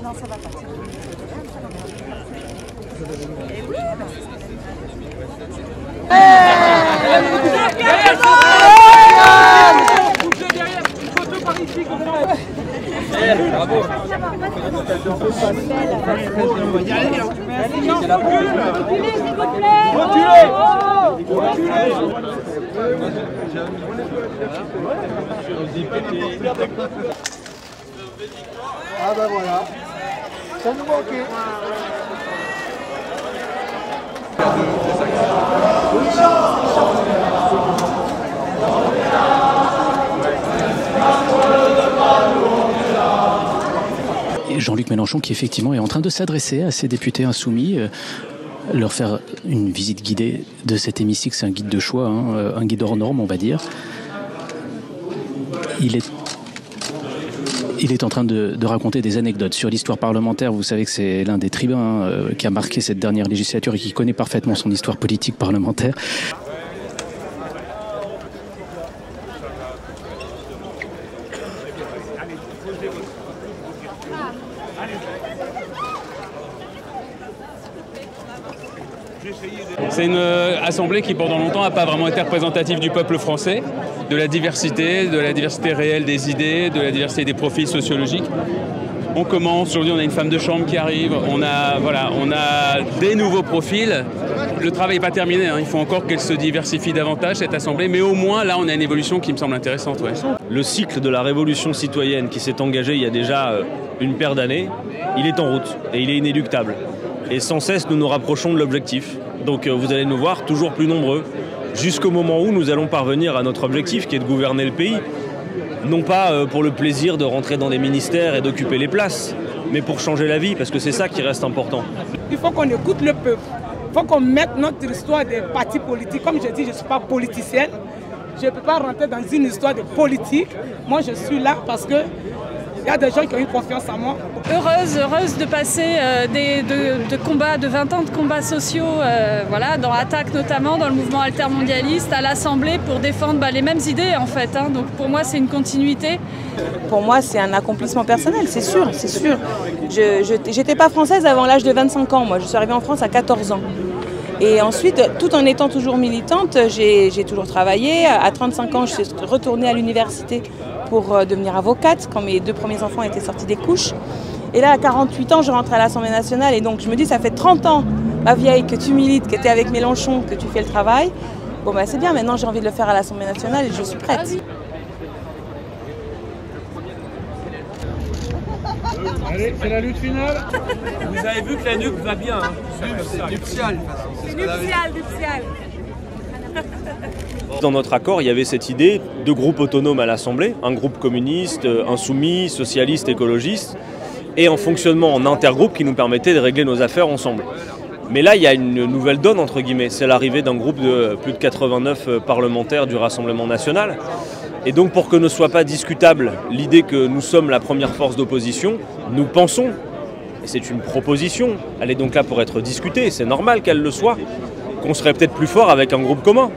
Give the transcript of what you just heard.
Non, ça va pas. Bravo. Ah ben voilà, ça nous manquait. Et Jean-Luc Mélenchon qui effectivement est en train de s'adresser à ces députés insoumis, leur faire une visite guidée de cet hémicycle. C'est un guide de choix, hein, un guide hors norme on va dire. Il est en train de raconter des anecdotes sur l'histoire parlementaire. Vous savez que c'est l'un des tribuns qui a marqué cette dernière législature et qui connaît parfaitement son histoire politique parlementaire. C'est une assemblée qui pendant longtemps n'a pas vraiment été représentative du peuple français, de la diversité réelle des idées, de la diversité des profils sociologiques. On commence, aujourd'hui on a une femme de chambre qui arrive, on a des nouveaux profils. Le travail n'est pas terminé, hein. Il faut encore qu'elle se diversifie davantage cette assemblée, mais au moins là on a une évolution qui me semble intéressante. Ouais. Le cycle de la révolution citoyenne qui s'est engagé il y a déjà une paire d'années, il est en route et il est inéluctable. Et sans cesse nous nous rapprochons de l'objectif. Donc vous allez nous voir toujours plus nombreux, jusqu'au moment où nous allons parvenir à notre objectif qui est de gouverner le pays. Non pas pour le plaisir de rentrer dans des ministères et d'occuper les places, mais pour changer la vie, parce que c'est ça qui reste important. Il faut qu'on écoute le peuple, il faut qu'on mette notre histoire des partis politiques. Comme je dis, je ne suis pas politicienne, je ne peux pas rentrer dans une histoire de politique. Moi je suis là parce que il y a des gens qui ont eu confiance en moi. Heureuse de passer de combats, de 20 ans de combats sociaux, voilà, dans Attaque notamment, dans le mouvement altermondialiste, à l'Assemblée pour défendre les mêmes idées en fait. Hein. Donc pour moi c'est une continuité. Pour moi c'est un accomplissement personnel, c'est sûr, c'est sûr. J'étais pas française avant l'âge de 25 ans, moi je suis arrivée en France à 14 ans. Et ensuite, tout en étant toujours militante, j'ai toujours travaillé. À 35 ans, je suis retournée à l'université pour devenir avocate, quand mes 2 premiers enfants étaient sortis des couches. Et là, à 48 ans, je rentre à l'Assemblée nationale. Et donc, je me dis, ça fait 30 ans, ma vieille, que tu milites, que tu es avec Mélenchon, que tu fais le travail. Bon, bah, c'est bien, maintenant, j'ai envie de le faire à l'Assemblée nationale et je suis prête. Allez, c'est la lutte finale. Vous avez vu que la nuque va bien. Hein. C'est nuptial. Nuptial. Dans notre accord, il y avait cette idée de groupe autonome à l'Assemblée, un groupe communiste, insoumis, socialiste, écologiste, et en fonctionnement en intergroupe qui nous permettait de régler nos affaires ensemble. Mais là, il y a une nouvelle donne, entre guillemets, c'est l'arrivée d'un groupe de plus de 89 parlementaires du Rassemblement national. Et donc, pour que ne soit pas discutable l'idée que nous sommes la première force d'opposition, nous pensons, et c'est une proposition, elle est donc là pour être discutée, c'est normal qu'elle le soit, qu'on serait peut-être plus fort avec un groupe commun.